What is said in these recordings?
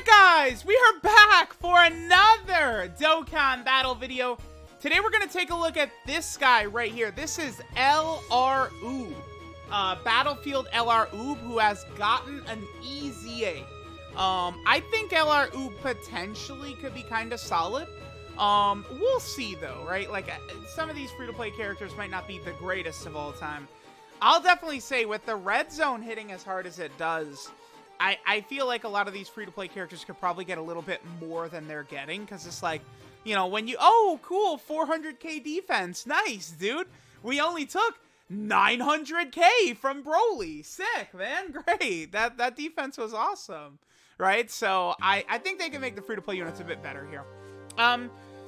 Alright guys, we are back for another Dokkan battle video. Today we're going to take a look at this guy right here. This is LR Oob. Battlefield LR Oob, who has gotten an EZA. I think LR Oob potentially could be kind of solid. We'll see though, right? Like, some of these free-to-play characters might not be the greatest of all time. I'll definitely say with the red zone hitting as hard as it does, I feel like a lot of these free-to-play characters could probably get a little bit more than they're getting, because it's like, you know, when you, oh, cool, 400k defense, nice, dude. We only took 900k from Broly. Sick, man, great. That defense was awesome, right? So I think they can make the free-to-play units a bit better here.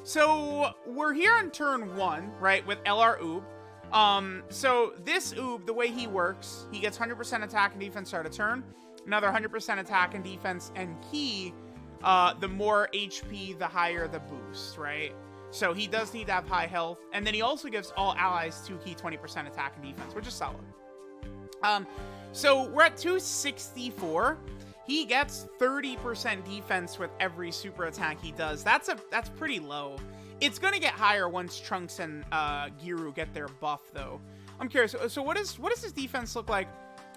So we're here on turn 1, right, with LR Oob. So this Oob, the way he works, he gets 100% attack and defense start a turn. Another 100% attack and defense and key, the more HP, the higher the boost, right? So he does need to have high health. And then he also gives all allies 2 key 20% attack and defense, which is solid. So we're at 264. He gets 30% defense with every super attack he does. That's pretty low. It's going to get higher once Trunks and Giru get their buff, though. I'm curious. So what does his defense look like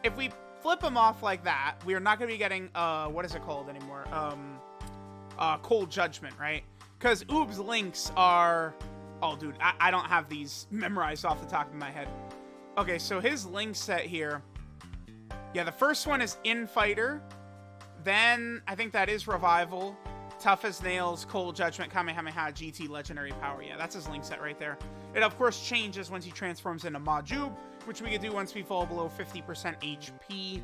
if we flip him off like that? We are not going to be getting, what is it called anymore? Cold Judgment, right? Because Oob's links are... Oh, dude, I don't have these memorized off the top of my head. Okay, so his link set here... Yeah, the first one is Infighter. Then, I think that is Revival. Tough as Nails, Cold Judgment, Kamehameha, GT, Legendary Power. Yeah, that's his link set right there. It, of course, changes once he transforms into MAJUUB, which we can do once we fall below 50% HP.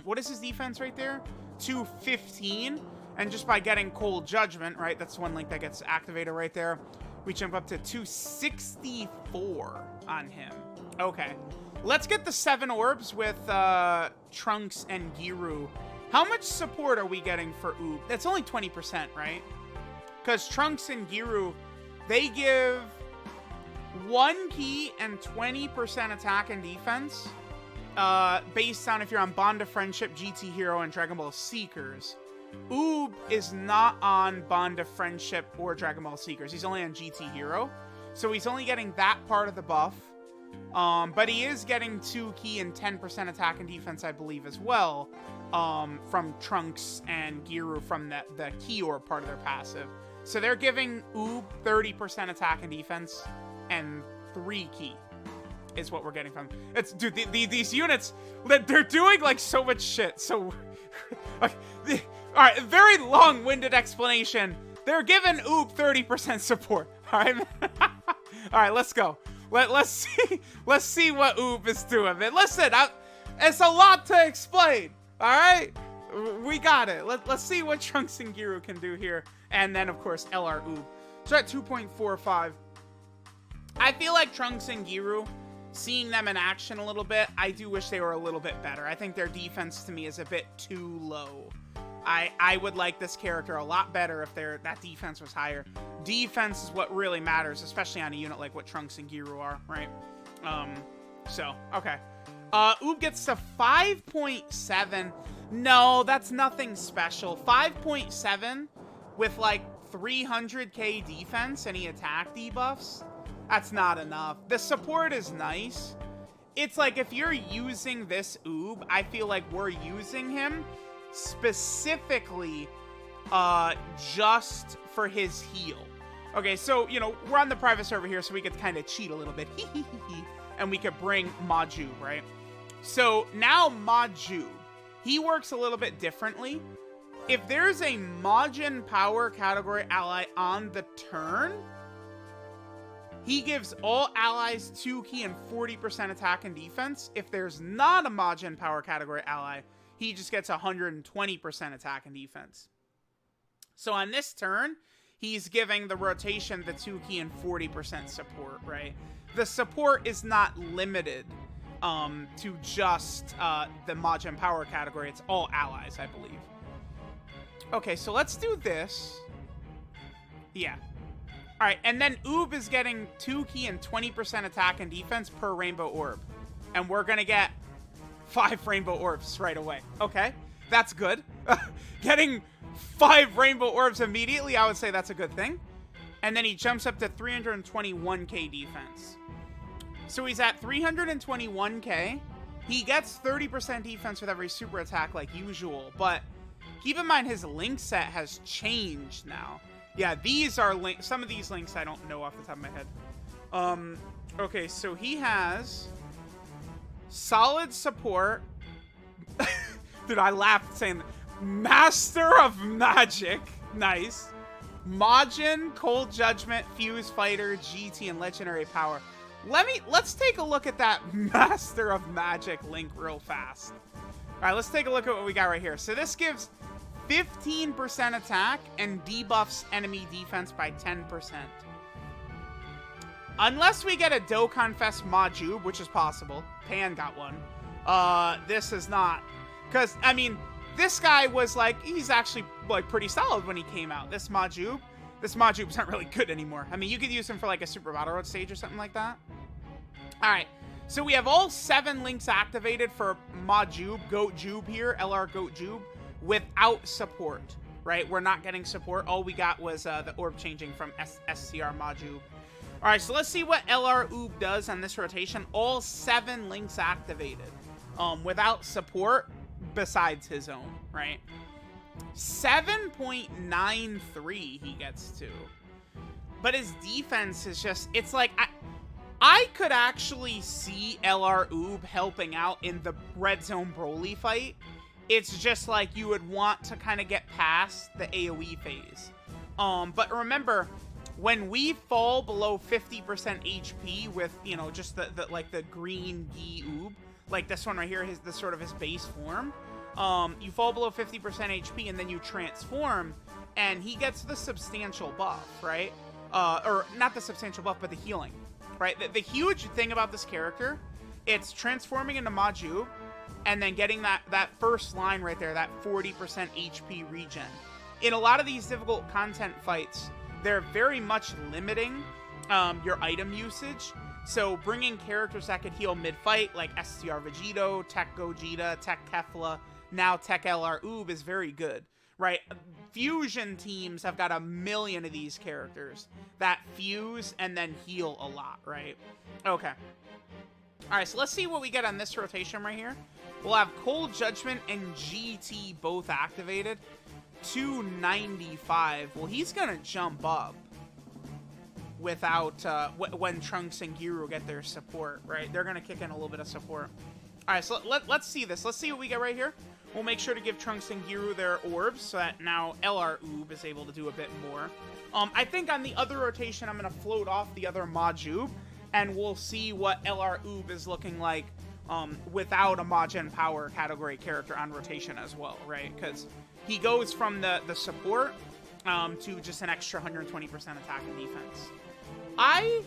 What is his defense right there? 215. And just by getting Cold Judgment, right, that's one link that gets activated right there, we jump up to 264 on him. Okay. Let's get the 7 orbs with Trunks and Giru. How much support are we getting for Oob? That's only 20%, right? Because Trunks and Giru, they give 1 key and 20% attack and defense, based on if you're on Bond of Friendship, GT Hero, and Dragon Ball Seekers. Oob is not on Bond of Friendship or Dragon Ball Seekers. He's only on GT Hero. So he's only getting that part of the buff. But he is getting 2 key and 10% attack and defense, I believe, as well. From Trunks and Giru from the key orb part of their passive. So they're giving Oob 30% attack and defense and 3 key is what we're getting from them. It's, dude, these units, they're doing like so much shit. So, alright, very long-winded explanation. They're giving Oob 30% support. Alright, alright, let's go. Let's see what Oob is doing, man. Listen, it's a lot to explain. All right, we got it. Let's see what Trunks and Giru can do here, and then of course LR Oob. So at 2.45, I feel like Trunks and Giru, seeing them in action a little bit, I do wish they were a little bit better. I think their defense to me is a bit too low. I would like this character a lot better if that defense was higher. Defense is what really matters, especially on a unit like what Trunks and Giru are, right? So, okay. Oob gets to 5.7. No, that's nothing special. 5.7 with like 300k defense, any attack debuffs? That's not enough. The support is nice. It's like if you're using this Oob, I feel like we're using him specifically just for his heal. Okay, so, you know, we're on the private server here, so we could kind of cheat a little bit. And we could bring MAJUUB, right? So now MAJUUB, he works a little bit differently. If there's a Majin Power category ally on the turn, he gives all allies 2 key and 40% attack and defense. If there's not a Majin Power category ally, he just gets 120% attack and defense. So on this turn, he's giving the rotation the 2 key and 40% support, right? The support is not limited to just the Majin Power category. It's all allies, I believe. Okay, so let's do this. Yeah. All right, and then Oob is getting 2 key and 20% attack and defense per rainbow orb. And we're going to get 5 rainbow orbs right away. Okay. That's good. Getting 5 rainbow orbs immediately, I would say that's a good thing. And then he jumps up to 321k defense. So he's at 321k. He gets 30% defense with every super attack like usual, but keep in mind his link set has changed now. Yeah, these are some of these links I don't know off the top of my head. Okay, so he has solid support. Dude, I laughed saying that. Master of Magic. Nice. Majin, Cold Judgment, Fuse Fighter, GT, and Legendary Power. Let's take a look at that Master of Magic link real fast. Alright, let's take a look at what we got right here. So this gives 15% attack and debuffs enemy defense by 10%. Unless we get a Dokkan Fest MAJUUB, which is possible. Pan got one. This is not. Because, I mean, this guy was like, he's actually like pretty solid when he came out. This MAJUUB's not really good anymore. I mean, you could use him for like a Super Battle Road stage or something like that. Alright, so we have all 7 links activated for MAJUUB, GoatJube here, LR GoatJube, without support, right? We're not getting support. All we got was the orb changing from SCR MAJUUB. Alright, so let's see what LR Oob does on this rotation. All 7 links activated, without support, besides his own, right? 7.93 he gets to. But his defense is just, it's like, I could actually see LR Oob helping out in the Red Zone Broly fight. It's just like you would want to kind of get past the AoE phase. But remember, when we fall below 50% HP with, you know, just the green Gi Oob, like this one right here, his base form, you fall below 50% HP and then you transform, and he gets the substantial buff, right? Or not the substantial buff, but the healing, right? The huge thing about this character, it's transforming into MAJUUB and then getting that first line right there, that 40% HP regen. In a lot of these difficult content fights, they're very much limiting your item usage. So bringing characters that could heal mid-fight, like STR Vegito, Tech Gogeta, Tech Kefla, now Tech LR Oob is very good, right? Fusion teams have got a million of these characters that fuse and then heal a lot, right? Okay. Alright, so let's see what we get on this rotation right here. We'll have Cold Judgment and GT both activated. 295. Well, he's gonna jump up without when Trunks and Giru get their support, right? They're gonna kick in a little bit of support. All right, so let's see this. Let's see what we get right here. We'll make sure to give Trunks and Giru their orbs so that now LR Oob is able to do a bit more. I think on the other rotation, I'm gonna float off the other MAJUUB, and we'll see what LR Oob is looking like without a Majin Power category character on rotation as well, right? Because he goes from the support to just an extra 120% attack and defense. I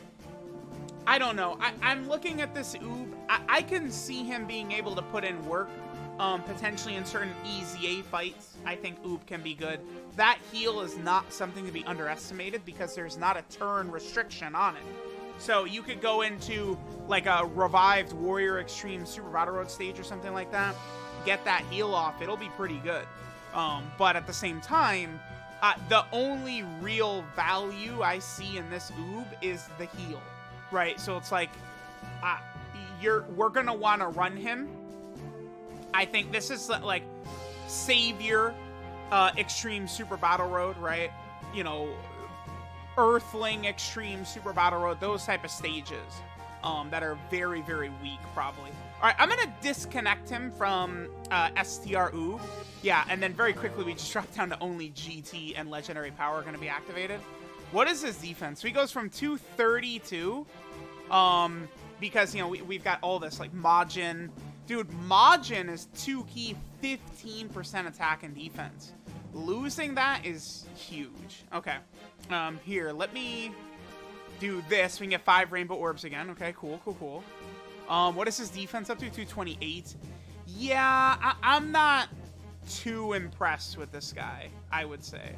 don't know. I'm looking at this Oob. I can see him being able to put in work, potentially in certain EZA fights. I think Oob can be good. That heal is not something to be underestimated because there's not a turn restriction on it. So you could go into like a revived Warrior Extreme Super Battle Road stage or something like that, get that heal off. It'll be pretty good. But at the same time, the only real value I see in this Oob is the heal, right? So it's like, we're gonna want to run him. I think this is like Savior, Extreme Super Battle Road, right? You know, Earthling Extreme Super Battle Road, those type of stages that are very, very weak, probably. All right, I'm gonna disconnect him from STR Oob. Yeah, and then very quickly we just drop down to only GT and Legendary Power are gonna be activated. What is his defense? So he goes from 232, because, you know, we've got all this, like Majin. Dude, Majin is 2 key, 15% attack and defense. Losing that is huge. Okay, here, let me do this. We can get 5 Rainbow Orbs again. Okay, cool, cool, cool. What is his defense up to? 228. Yeah, I'm not too impressed with this guy, I would say.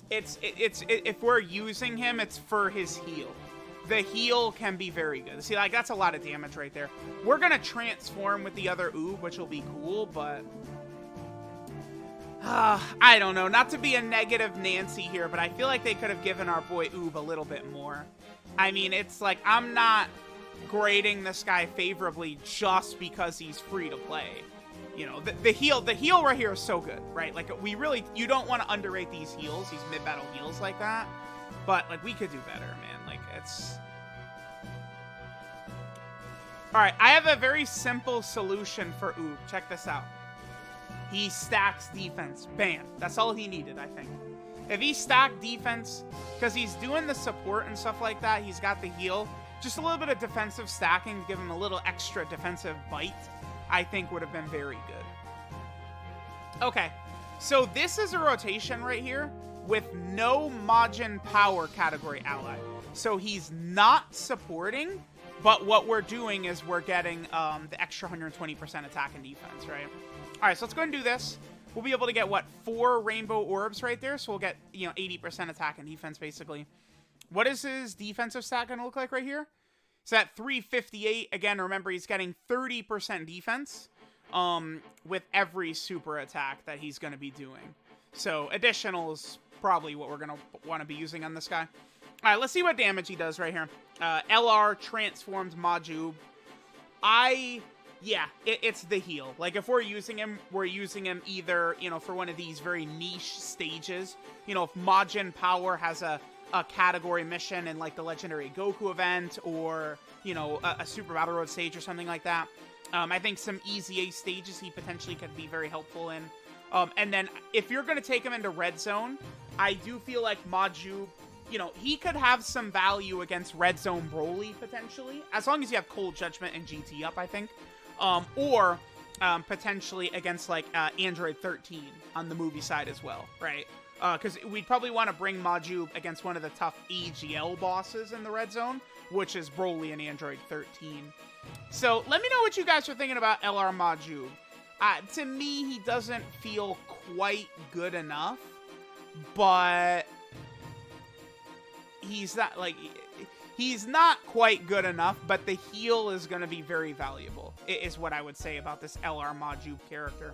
It's if we're using him, it's for his heal. the heal can be very good. See, like, that's a lot of damage right there. We're gonna transform with the other oob, which will be cool, but... I don't know. Not to be a negative Nancy here, but I feel like they could have given our boy oob a little bit more. I mean, it's like, I'm not grading this guy favorably just because he's free to play. You know, the heal right here is so good, right? Like, you don't want to underrate these heals, these mid-battle heals like that. But, like, we could do better, man. Like, it's... Alright, I have a very simple solution for oob. Check this out. He stacks defense. Bam. That's all he needed, I think. If he stacked defense, because he's doing the support and stuff like that, he's got the heal. Just a little bit of defensive stacking to give him a little extra defensive bite, I think would have been very good. Okay, so this is a rotation right here with no Majin Power category ally. So he's not supporting, but what we're doing is we're getting the extra 120% attack and defense, right? All right, so let's go ahead and do this. We'll be able to get, what, 4 rainbow orbs right there? So we'll get, 80% attack and defense, basically. What is his defensive stat going to look like right here? So at 358, again, remember, he's getting 30% defense with every super attack that he's going to be doing. So additional is probably what we're going to want to be using on this guy. All right, let's see what damage he does right here. LR transformed MAJUUB. Yeah, it's the heal. Like, if we're using him either, for one of these very niche stages. If Majin Power has a category mission in, like, the Legendary Goku event, or, a Super Battle Road stage or something like that. I think some EZA stages he potentially could be very helpful in. And then, if you're going to take him into Red Zone, I do feel like MAJUUB, he could have some value against Red Zone Broly, potentially. As long as you have Cold Judgment and GT up, I think. Or potentially against, like, Android 13 on the movie side as well, right? Because we'd probably want to bring MAJUUB against one of the tough AGL bosses in the Red Zone, which is Broly and Android 13. So let me know what you guys are thinking about LR MAJUUB. To me, he doesn't feel quite good enough, but he's not quite good enough, but the heal is going to be very valuable, is what I would say about this LR MAJUUB character.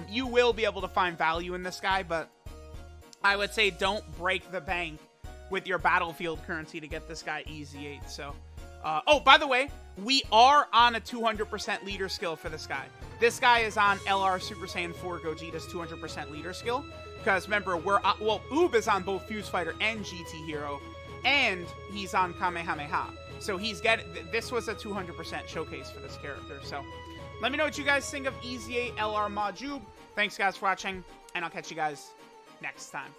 You will be able to find value in this guy, but I would say don't break the bank with your battlefield currency to get this guy easy 8. So, oh, by the way, we are on a 200% leader skill for this guy. This guy is on LR Super Saiyan 4 Gogeta's 200% leader skill. Because remember, oob is on both Fuse Fighter and GT Hero. And he's on Kamehameha. So this was a 200% showcase for this character. So let me know what you guys think of EZA LR MAJUUB. Thanks guys for watching, and I'll catch you guys next time.